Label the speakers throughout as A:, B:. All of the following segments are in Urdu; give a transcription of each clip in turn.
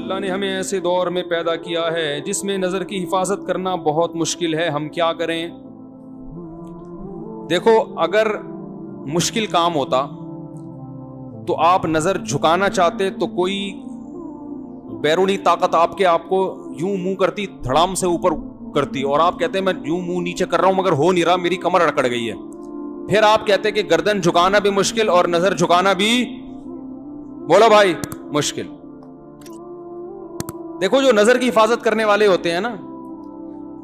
A: اللہ نے ہمیں ایسے دور میں پیدا کیا ہے جس میں نظر کی حفاظت کرنا بہت مشکل ہے, ہم کیا کریں؟ دیکھو, اگر مشکل کام ہوتا تو آپ نظر جھکانا چاہتے تو کوئی بیرونی طاقت آپ کو یوں منہ کرتی, دھڑام سے اوپر کرتی, اور آپ کہتے ہیں میں یوں منہ نیچے کر رہا ہوں مگر ہو نہیں رہا, میری کمر اکڑ گئی ہے. پھر آپ کہتے کہ گردن جھکانا بھی مشکل اور نظر جھکانا بھی, بولو بھائی, مشکل. دیکھو, جو نظر کی حفاظت کرنے والے ہوتے ہیں نا,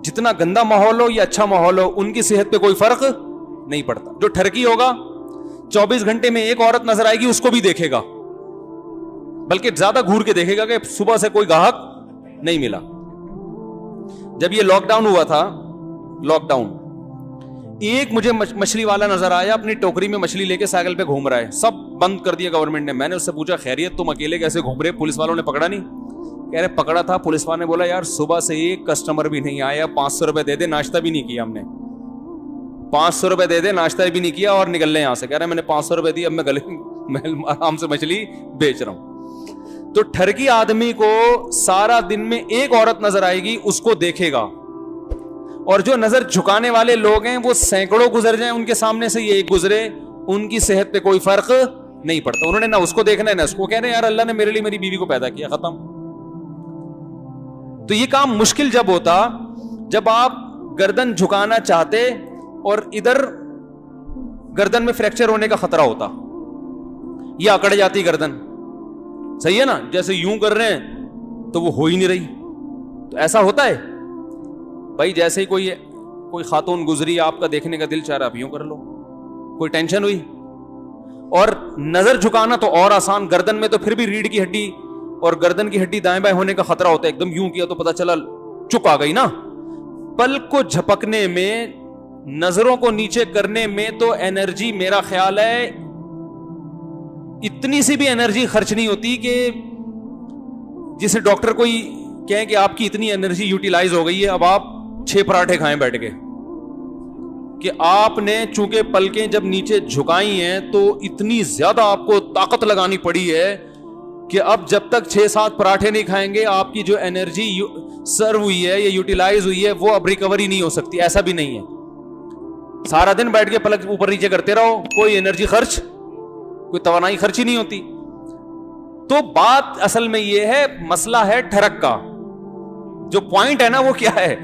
A: جتنا گندا ماحول ہو یا اچھا ماحول ہو, ان کی صحت پہ کوئی فرق نہیں پڑتا. جو ٹھرکی ہوگا 24 گھنٹے میں ایک عورت نظر آئے گی, اس کو بھی دیکھے گا, بلکہ زیادہ گھور کے دیکھے گا کہ صبح سے کوئی گاہک نہیں ملا. جب یہ لاک ڈاؤن ہوا تھا, لاک ڈاؤن, ایک مجھے مچھلی والا نظر آیا, اپنی ٹوکری میں مچھلی لے کے سائیکل پہ گھوم رہا ہے. سب بند کر دیا گورنمنٹ نے. میں نے اس سے پوچھا خیریت, تم اکیلے کیسے گھوم رہے, پولیس والوں نے پکڑا نہیں؟ کہہ رہے پکڑا تھا. پولیس والے نے بولا یار صبح سے ایک کسٹمر بھی نہیں آیا, 500 روپے دے دے, ناشتہ بھی نہیں کیا ہم نے, 500 روپے دے دے, ناشتہ بھی نہیں کیا اور نکل لیں یہاں سے. کہہ رہے میں نے 500 روپے دی, اب میں آرام سے مچھلی بیچ رہا ہوں. تو ٹھرکی آدمی کو سارا دن میں ایک عورت نظر آئے گی, اس کو دیکھے گا. اور جو نظر جھکانے والے لوگ ہیں وہ سینکڑوں گزر جائیں ان کے سامنے سے, یہ ایک گزرے, ان کی صحت پہ کوئی فرق نہیں پڑتا. انہوں نے نہ اس کو دیکھنا ہے نہ اس کو. کہہ رہے یار اللہ نے میرے لیے میری بیوی کو پیدا کیا, ختم. تو یہ کام مشکل جب ہوتا جب آپ گردن جھکانا چاہتے اور ادھر گردن میں فریکچر ہونے کا خطرہ ہوتا, یہ اکڑ جاتی گردن, صحیح ہے نا, جیسے یوں کر رہے ہیں تو وہ ہو ہی نہیں رہی. تو ایسا ہوتا ہے بھائی, جیسے ہی کوئی خاتون گزری, آپ کا دیکھنے کا دل چاہ رہا, آپ یوں کر لو, کوئی ٹینشن ہوئی. اور نظر جھکانا تو اور آسان, گردن میں تو پھر بھی ریڑھ کی ہڈی اور گردن کی ہڈی دائیں بائیں ہونے کا خطرہ ہوتا ہے. ایک دم یوں کیا تو پتا چلا چک آ گئی نا. پلک کو جھپکنے میں, نظروں کو نیچے کرنے میں تو انرجی, میرا خیال ہے اتنی سی بھی انرجی خرچ نہیں ہوتی کہ جسے ڈاکٹر کوئی کہیں کہ آپ کی اتنی انرجی یوٹیلائز ہو گئی ہے, اب آپ 6 پراٹھے کھائیں بیٹھ کے. کہ آپ نے چونکہ پلکیں جب نیچے جھکائی ہیں تو اتنی زیادہ آپ کو طاقت لگانی پڑی ہے کہ اب جب تک 6-7 پراٹھے نہیں کھائیں گے, آپ کی جو انرجی سرو ہوئی ہے یا یوٹیلائز ہوئی ہے وہ اب ریکوری نہیں ہو سکتی. ایسا بھی نہیں ہے, سارا دن بیٹھ کے پلک اوپر نیچے کرتے رہو, کوئی انرجی خرچ, کوئی توانائی خرچ ہی نہیں ہوتی. تو بات اصل میں یہ ہے, مسئلہ ہے ٹھرک کا. جو پوائنٹ ہے نا وہ کیا ہے,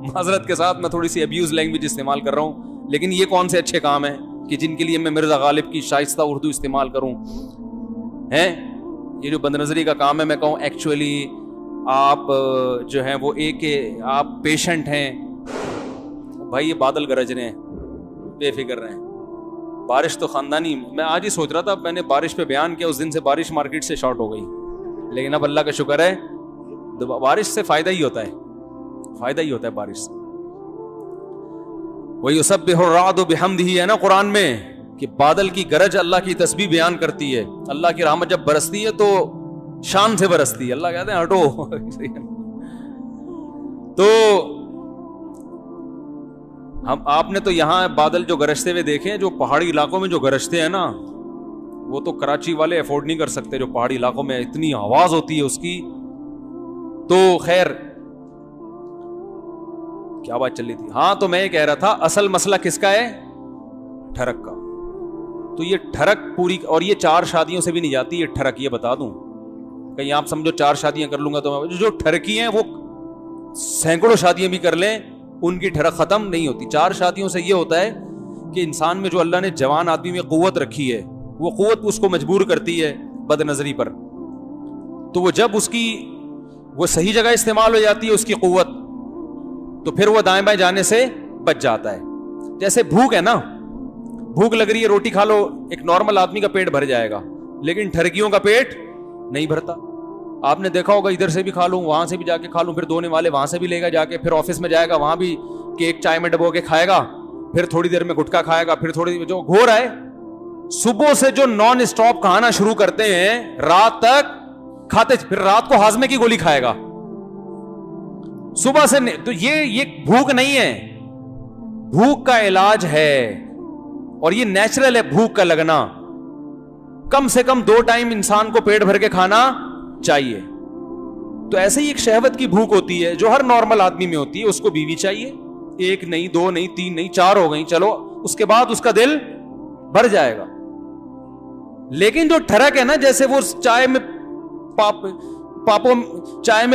A: معذرت کے ساتھ میں تھوڑی سی ابیوز لینگویج استعمال کر رہا ہوں, لیکن یہ کون سے اچھے کام ہیں کہ جن کے لیے میں مرزا غالب کی شائستہ اردو استعمال کروں ہیں. یہ جو بد نظری کا کام ہے, میں کہوں ایکچولی آپ جو ہیں وہ ایک آپ پیشنٹ ہیں بھائی. یہ بادل گرج رہے ہیں, بے فکر رہے ہیں, بارش تو خاندانی. میں آج ہی سوچ رہا تھا, میں نے بارش پہ بیان کیا, اس دن سے بارش مارکیٹ سے شارٹ ہو گئی, لیکن اب اللہ کا شکر ہے بارش سے فائدہ ہی ہوتا ہے, فائدہ ہی ہوتا ہے بارش سے. وَيُسَبِّحُ الرَّعْدُ بِحَمْدِهِ ہے نا قرآن میں, کہ بادل کی گرج اللہ کی تسبیح بیان کرتی ہے. اللہ کی رحمت جب برستی ہے تو شان سے برستی ہے. اللہ کہتے ہیں ہٹو. تو آپ نے تو یہاں بادل جو گرجتے ہوئے دیکھے, جو پہاڑی علاقوں میں جو گرجتے ہیں نا, وہ تو کراچی والے افورڈ نہیں کر سکتے. جو پہاڑی علاقوں میں اتنی آواز ہوتی ہے اس کی. تو خیر, کیا بات چل رہی تھی؟ ہاں, تو میں یہ کہہ رہا تھا اصل مسئلہ کس کا ہے, ٹھرک کا. تو یہ ٹھرک پوری, اور یہ 4 شادیوں سے بھی نہیں جاتی یہ ٹھرک. یہ بتا دوں, کہیں آپ سمجھو 4 شادیاں کر لوں گا تو جو ٹھرکی ہیں وہ سینکڑوں شادیاں بھی کر لیں, ان کی ٹھرک ختم نہیں ہوتی. 4 شادیوں سے یہ ہوتا ہے کہ انسان میں جو اللہ نے جوان آدمی میں قوت رکھی ہے, وہ قوت اس کو مجبور کرتی ہے بد نظری پر. تو وہ جب اس کی وہ صحیح جگہ استعمال ہو جاتی ہے اس کی قوت, تو پھر وہ دائیں بائیں جانے سے بچ جاتا ہے. جیسے بھوک ہے نا, بھوک لگ رہی ہے, روٹی کھا لو, ایک نارمل آدمی کا پیٹ بھر جائے گا, لیکن ٹھرکیوں کا پیٹ نہیں بھرتا. آپ نے دیکھا ہوگا, ادھر سے بھی کھا لوں, وہاں سے بھی جا کے کھا لوں, پھر دھونے والے وہاں سے بھی لے گا جا کے, پھر آفس میں جائے گا, وہاں بھی کیک چائے میں ڈبو کے کھائے گا, پھر تھوڑی دیر میں گٹکا کھائے گا, پھر تھوڑی جو گھو رہا ہے. صبح سے جو نان اسٹاپ کھانا شروع کرتے ہیں رات تک کھاتے, پھر رات کو ہاضمے کی گولی کھائے گا صبح سے. تو یہ بھوک نہیں ہے, بھوک کا علاج ہے, اور یہ نیچرل ہے بھوک کا لگنا. کم سے کم 2 ٹائم انسان کو پیٹ بھر کے کھانا چاہیے. تو ایسے ہی ایک شہوت کی بھوک ہوتی ہے جو ہر نارمل آدمی میں ہوتی ہے. اس کو بیوی چاہیے, ایک نہیں, دو نہیں, تین نہیں, 4 ہو گئی, چلو اس کے بعد اس کا دل بھر جائے گا. لیکن جو ٹھرک ہے نا, جیسے وہ چائے میں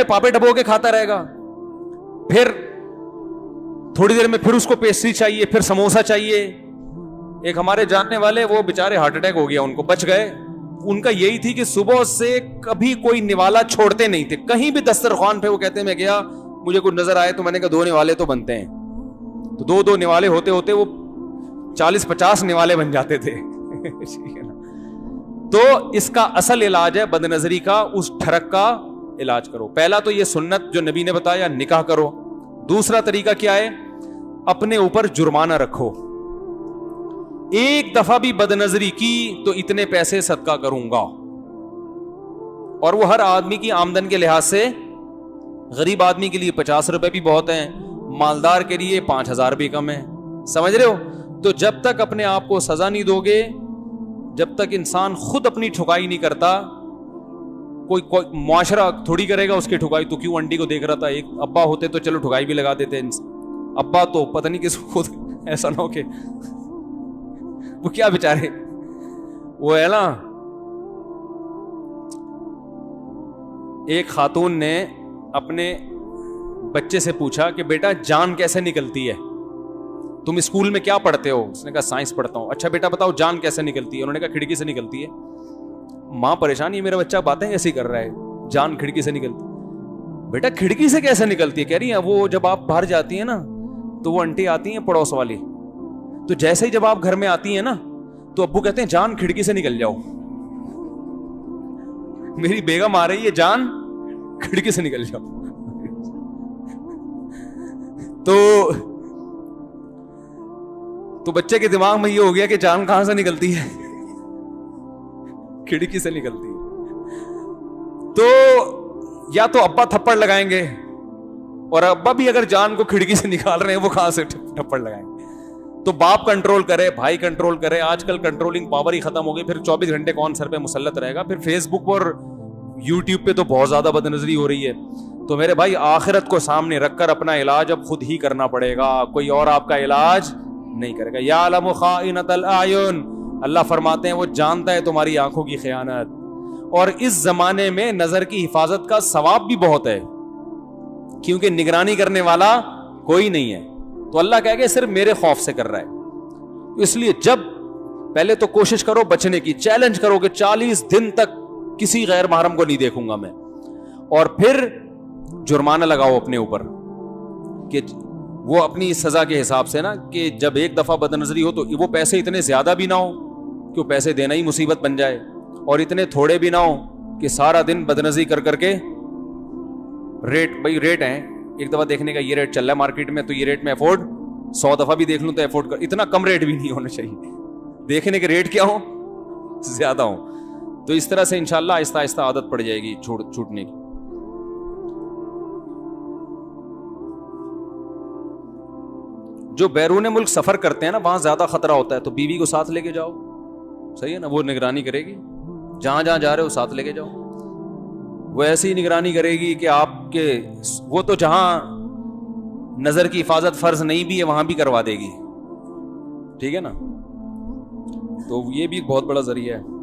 A: پاپے ڈبو کے کھاتا رہے گا, پھر تھوڑی دیر میں پھر اس کو پیسٹری چاہیے, پھر سموسا چاہیے. ایک ہمارے جاننے والے, وہ بےچارے ہارٹ اٹیک ہو گیا ان کو, بچ گئے. ان کا یہی تھی کہ صبح سے کبھی کوئی نوالا چھوڑتے نہیں تھے, کہیں بھی دسترخوان پہ وہ کہتے ہیں میں گیا, مجھے کچھ نظر آئے تو میں نے کہا 2 نوالے تو بنتے ہیں. تو 2 نوالے ہوتے ہوتے وہ 40-50 نوالے بن جاتے تھے. تو اس کا اصل علاج ہے بد نظری کا, اس ٹھرک کا علاج کرو. پہلا تو یہ سنت جو نبی نے بتایا, نکاح کرو. دوسرا طریقہ کیا ہے, اپنے اوپر جرمانہ رکھو. ایک دفعہ بھی بد نظری کی تو اتنے پیسے صدقہ کروں گا. اور وہ ہر آدمی کی آمدن کے لحاظ سے, غریب آدمی کے لیے 50 روپے بھی بہت ہیں, مالدار کے لیے 5000 بھی کم ہے. سمجھ رہے ہو؟ تو جب تک اپنے آپ کو سزا نہیں دو گے, جب تک انسان خود اپنی ٹھکائی نہیں کرتا, کوئی معاشرہ تھوڑی کرے گا اس کی ٹھکائی. تو کیوں انڈی کو دیکھ رہا تھا, ایک ابا ہوتے تو چلو ٹھکائی بھی لگا دیتے. ابا تو پتہ نہیں کس خود, ایسا نہ ہو کہ وہ کیا بیچارے, وہ ہے نا, ایک خاتون نے اپنے بچے سے پوچھا کہ بیٹا جان کیسے نکلتی ہے, تم اسکول میں کیا پڑھتے ہو؟ اس نے کہا سائنس پڑھتا ہوں. اچھا بیٹا بتاؤ جان کیسے نکلتی ہے؟ انہوں نے کہا کھڑکی سے نکلتی ہے. ماں پریشان, یہ میرا بچہ باتیں ایسی کر رہا ہے, جان کھڑکی سے نکلتی. بیٹا کھڑکی سے کیسے نکلتی ہے؟ کہہ رہی ہے وہ جب آپ باہر جاتی ہیں نا تو وہ آنٹی آتی ہیں پڑوس والی, تو جیسے ہی جب آپ گھر میں آتی ہیں نا تو ابو کہتے ہیں جان کھڑکی سے نکل جاؤ. میری بیگم آ رہی ہے, جان کھڑکی سے نکل جاؤ. تو بچے کے دماغ میں یہ ہو گیا کہ جان کہاں سے نکلتی ہے, کھڑکی سے نکلتی ہے. تو یا تو ابا تھپڑ لگائیں گے, اور ابا بھی اگر جان کو کھڑکی سے نکال رہے ہیں وہ کہاں سے تھپڑ لگائیں گے. تو باپ کنٹرول کرے, بھائی کنٹرول کرے. آج کل کنٹرولنگ پاور ہی ختم ہو گئی, پھر 24 گھنٹے کون سر پہ مسلط رہے گا. پھر فیس بک اور یوٹیوب پہ تو بہت زیادہ بد نظری ہو رہی ہے. تو میرے بھائی آخرت کو سامنے رکھ کر اپنا علاج اب خود ہی کرنا پڑے گا, کوئی اور آپ کا علاج نہیں کرے گا. یعلم خائنۃ الاعین, اللہ فرماتے ہیں وہ جانتا ہے تمہاری آنکھوں کی خیانت. اور اس زمانے میں نظر کی حفاظت کا ثواب بھی بہت ہے, کیونکہ نگرانی کرنے والا کوئی نہیں ہے. تو اللہ کہے گا صرف میرے خوف سے کر رہا ہے. اس لیے جب پہلے تو کوشش کرو بچنے کی, چیلنج کرو کہ 40 دن تک کسی غیر محرم کو نہیں دیکھوں گا میں, اور پھر جرمانہ لگاؤ اپنے اوپر کہ وہ اپنی سزا کے حساب سے نا, کہ جب ایک دفعہ بد نظری ہو تو وہ پیسے اتنے زیادہ بھی نہ ہو کہ وہ پیسے دینا ہی مصیبت بن جائے, اور اتنے تھوڑے بھی نہ ہو کہ سارا دن بد نظری کر کر کے ریٹ, بھائی ریٹ ہیں ایک دفعہ دیکھنے کا, یہ ریٹ چل رہا ہے مارکیٹ میں تو یہ ریٹ میں افورڈ 100 دفعہ بھی دیکھ لوں تو افورڈ کر. اتنا کم ریٹ بھی نہیں ہونا چاہیے, دیکھنے کے ریٹ کیا ہو, زیادہ ہو. تو اس طرح سے انشاءاللہ آہستہ آہستہ عادت پڑ جائے گی چھوٹنے کی. جو بیرون ملک سفر کرتے ہیں نا وہاں زیادہ خطرہ ہوتا ہے, تو بیوی کو ساتھ لے کے جاؤ, صحیح ہے نا, وہ نگرانی کرے گی. جہاں جہاں جا رہے ہو ساتھ لے کے جاؤ, وہ ایسی نگرانی کرے گی کہ آپ کے, وہ تو جہاں نظر کی حفاظت فرض نہیں بھی ہے وہاں بھی کروا دے گی, ٹھیک ہے نا. تو یہ بھی بہت بڑا ذریعہ ہے.